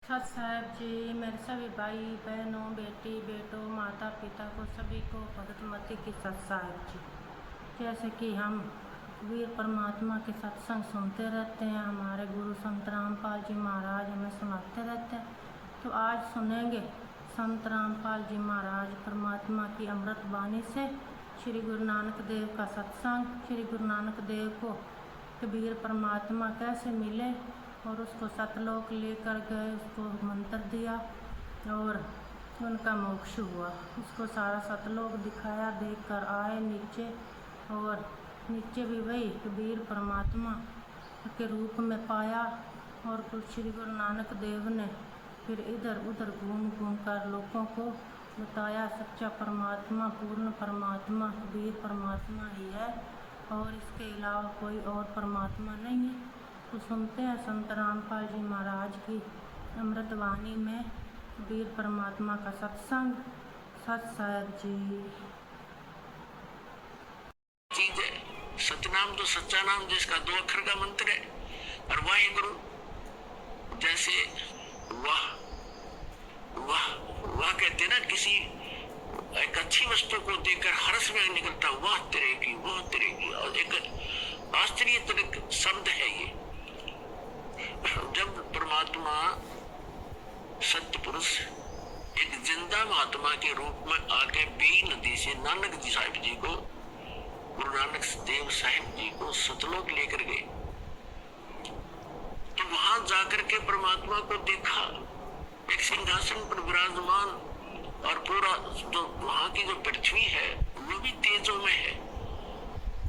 सत साहब जी, मेरे सभी भाई बहनों, बेटी बेटों, माता पिता को सभी को भगतमती की सत साहब जी। जैसे कि हम वीर परमात्मा के सत्संग सुनते रहते हैं, हमारे गुरु संत रामपाल जी महाराज हमें सुनाते रहते हैं, तो आज सुनेंगे संत रामपाल जी महाराज परमात्मा की अमृत वाणी से श्री गुरु नानक देव का सत्संग। श्री गुरु नानक देव को कबीर परमात्मा कैसे मिले और उसको सतलोक लेकर गए, उसको मंत्र दिया और उनका मोक्ष हुआ। उसको सारा सतलोक दिखाया, देखकर आए नीचे, और नीचे भी वही कबीर परमात्मा के रूप में पाया। और कुछ श्री गुरु नानक देव ने फिर इधर उधर घूम घूम कर लोगों को बताया, सच्चा परमात्मा, पूर्ण परमात्मा कबीर परमात्मा ही है और इसके अलावा कोई और परमात्मा नहीं है। तो सुनते हैं संत रामपाल जी महाराज की अमृतवाणी में वीर परमात्मा का सत्संग। सत साहब जी। चीज है सतनाम, तो सच्चा नाम जिसका 2 अक्षर का मंत्र है। और वाहिगुरु जैसे वाह वाह वाह कहते ना, किसी एक अच्छी वस्तु को देखकर हर्ष में निकलता, वाह तेरे की, वाह तेरे की। और एक आश्चर्य शब्द है ये। जब परमात्मा सत्य पुरुष एक जिंदा महात्मा के रूप में आके बी नदी से नानक जी साहिब जी को, गुरु नानक देव साहिब जी को सतलोक लेकर गए, तो वहां जाकर के परमात्मा को देखा, एक सिंहासन पर विराजमान, और पूरा जो वहां की जो पृथ्वी है वो भी तेजों में है।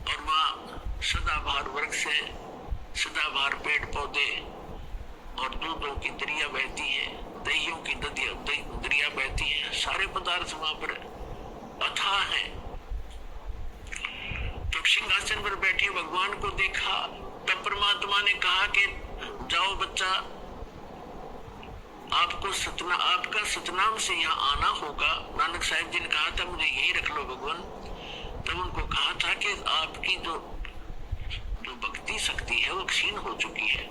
और वहां सदाबहार वृक्ष है, सदाबहार पेड़ पौधे, और दूधों की दरिया बहती है, दहियों की दरिया बहती है, सारे पदार्थ वहां पर अथाह है। तो सिंहासन पर बैठे भगवान को देखा, तब परमात्मा ने कहा कि जाओ बच्चा, आपका सतनाम से यहाँ आना होगा। नानक साहिब जी ने कहा था मुझे यही रख लो भगवान। तब उनको कहा था कि आपकी जो भक्ति शक्ति है वो क्षीण हो चुकी है,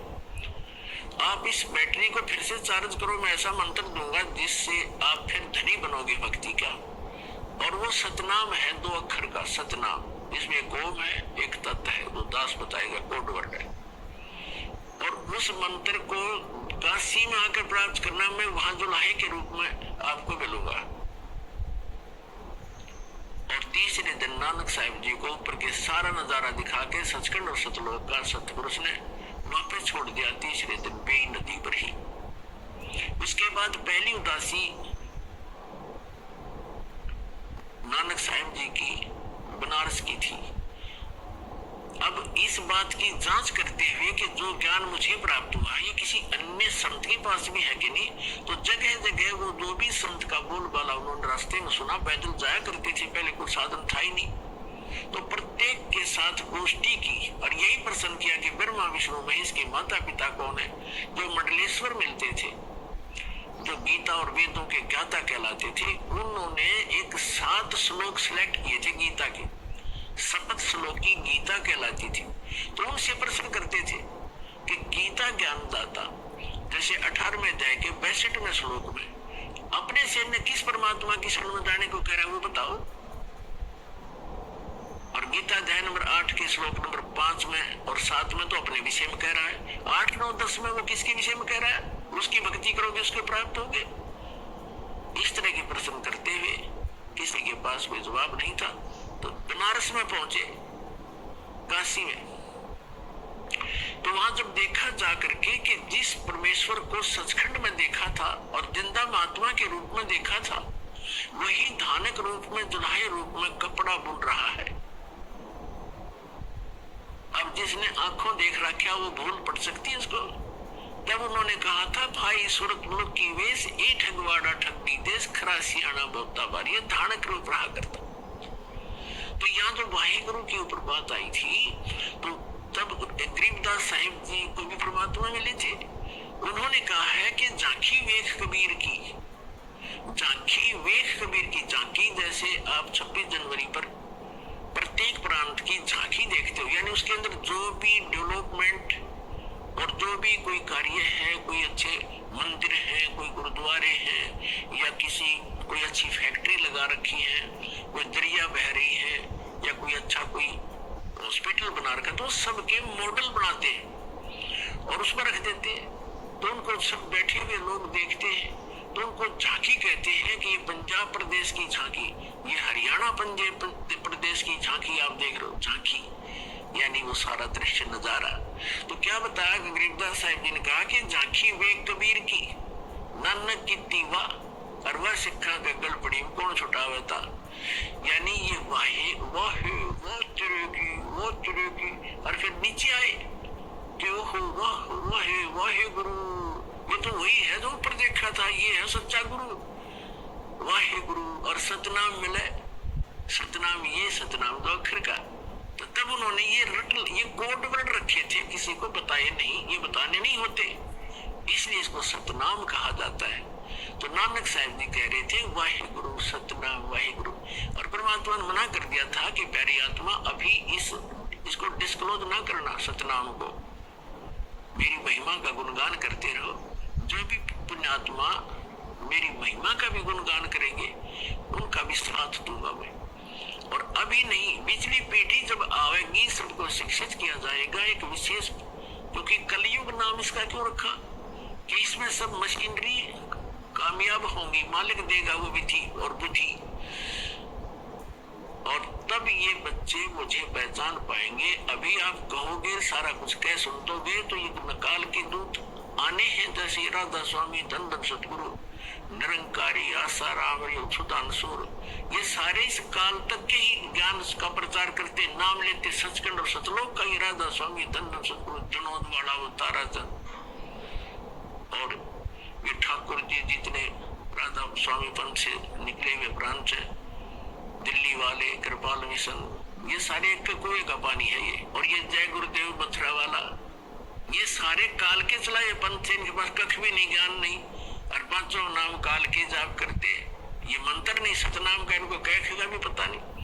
आप इस बैटरी को फिर से चार्ज करो, मैं ऐसा मंत्र दूंगा जिससे आप फिर धनी बनोगे भक्ति का। और वो सतनाम है 2 अक्षर का सतनाम, इसमें एक ओम है, एक तत् है, वो दास बताएगा, कोड वर्ड है। और उस मंत्र को काशी में आकर प्राप्त करना, मैं वहां जुलाहे के रूप में आपको मिलूंगा। और तीसरे दिन नानक साहिब जी को ऊपर के सारा नजारा दिखा के सचखंड और सतलोक का सतपुरुष ने वापस छोड़ दिया, तीसरे दिन बेई नदी पर ही। उसके बाद पहली उदासी नानक साहिब जी की बनारस की थी। अब इस बात की जांच करते हुए कि जो ज्ञान मुझे प्राप्त हुआ ये किसी अन्य संत के पास भी है कि नहीं, तो जगह जगह वो जो भी संत का बोलबाला उन्होंने रास्ते में सुना, पैदल जाया करते थे, पहले कोई साधन था ही नहीं, तो प्रत्येक के साथ गोष्ठी की और यही प्रश्न किया कि ब्रह्मा विष्णु महेश के माता पिता कौन है। जो मंडलेश्वर मिलते थे, जो गीता और वेदों के ज्ञाता कहलाते थे, उन्होंने एक 7 श्लोक सिलेक्ट किए थे गीता के, शपथ श्लोक की गीता कहलाती थी। तो उनसे प्रश्न करते थे कि गीता ज्ञानदाता जैसे 18वें अध्याय के 62वें श्लोक में अपने से ने किस परमात्मा की शरण में जाने को कह रहा है वो बताओ। और गीता अध्याय नंबर 8 के श्लोक नंबर 5 में और 7 में तो अपने विषय में कह रहा है, 8, 9, 10 में वो किसके विषय में कह रहा है, उसकी भक्ति करोगे उसके प्राप्त होगे। इस तरह के प्रश्न करते हुए किसी के पास कोई जवाब नहीं था, तो बनारस में पहुंचे, काशी में। तो वहां जब देखा जाकर के कि जिस परमेश्वर को सचखंड में देखा था और जिंदा महात्मा के रूप में देखा था, वही धानक रूप में, जुलाहे रूप में कपड़ा बुन रहा है। अब जिसने आंखों देख रखा वो भूल पड़ सकती है उसको। तब उन्होंने कहा था, भाई सूरत मुल्क की वेश ए ठगवाड़ा ठगनी देश, खरा सियाना बहुता बारी, ये धानक रूप रहा करता। तो यहाँ जो वाहिगुरु के ऊपर बात आई थी, तो तब गरीबदास साहिब जी को भी परमात्मा मिले थे। उन्होंने कहा है कि झांकी वेख कबीर की, झांकी वेख कबीर की। झांकी जैसे आप 26 जनवरी पर प्रत्येक प्रांत की झांकी देखते हो, यानी उसके अंदर जो भी डेवलपमेंट और जो भी कोई कार्य है, कोई अच्छे मंदिर है, गुरुद्वारे हैं या किसी कोई अच्छी फैक्ट्री लगा रखी है, कोई दरिया बह रही है या कोई अच्छा कोई हॉस्पिटल बना रखा, तो सबके मॉडल बनाते हैं और उस पर रख देते हैं। तो उनको सब बैठे हुए लोग देखते हैं, तो उनको झांकी कहते हैं कि ये पंजाब प्रदेश की झांकी, ये हरियाणा पंजाब प्रदेश की झांकी आप देख रहे हो, झांकी यानी वो सारा दृश्य नजारा। तो क्या बताया गरीबदास साहिब जी ने कहा कि झांकी वे कबीर की, नानक की तीवा और वह सिक्खा के गल पड़ी कौन छुटावे था। यानी ये वाहे वाहे वो चुरेगी और फिर नीचे आए कि ओह वाह वाहे वाहे गुरु, ये तो वही है जो ऊपर देखा था, ये है सच्चा गुरु वाहे गुरु। और सतनाम मिले, सतनाम ये सतनाम दो अक्षर का। तो तब उन्होंने ये कोड वर्ड रखे थे, किसी को बताए नहीं, ये बताने नहीं होते, इसलिए इसको सतनाम कहा जाता है। तो नानक साहब जी कह रहे थे वाहिगुरु सतनाम वाहिगुरु, और परमात्मा ने मना कर दिया था कि प्यारी आत्मा अभी इसको डिस्क्लोज ना करना, सतनाम को, मेरी महिमा का गुणगान करते रहो। जो भी पुण्यात्मा मेरी महिमा का भी गुणगान करेंगे उनका भी साथ दूंगा मैं। और अभी नहीं, पिछली पीढ़ी जब आएगी सबको शिक्षित किया जाएगा एक विशेष, क्योंकि कलयुग नाम इसका क्यों रखा कि इसमें सब मशीनरी कामयाब होंगी, मालिक देगा वो विधि और बुद्धि, और तब ये बच्चे मुझे पहचान पाएंगे। अभी आप कहोगे सारा कुछ कह सुन दोगे तो ये नकाल के दूत आने हैं, जैसे राधा स्वामी धन धन सतगुरु निरंकारी आसाराम सुधांशुर, ये सारे इस काल तक के ही ज्ञान का प्रचार करते, नाम लेते सचखंड और सतलोक का ही राधा स्वामी धन धन सतगुरु जनोद वाला वो तारा चंद, और ये ठाकुर जी जितने राधा स्वामी पंथ से निकले हुए ब्रांच है, दिल्ली वाले कृपाल मिशन, ये सारे एक कुएं का पानी है ये। और ये जय गुरुदेव मथुरा वाला, ये सारे काल के चलाए पंथ से, इनके पास कख भी नहीं, ज्ञान नहीं, और पांचों नाम काल के जाप करते, ये मंत्र नहीं सतनाम का इनको कहेगा भी पता नहीं।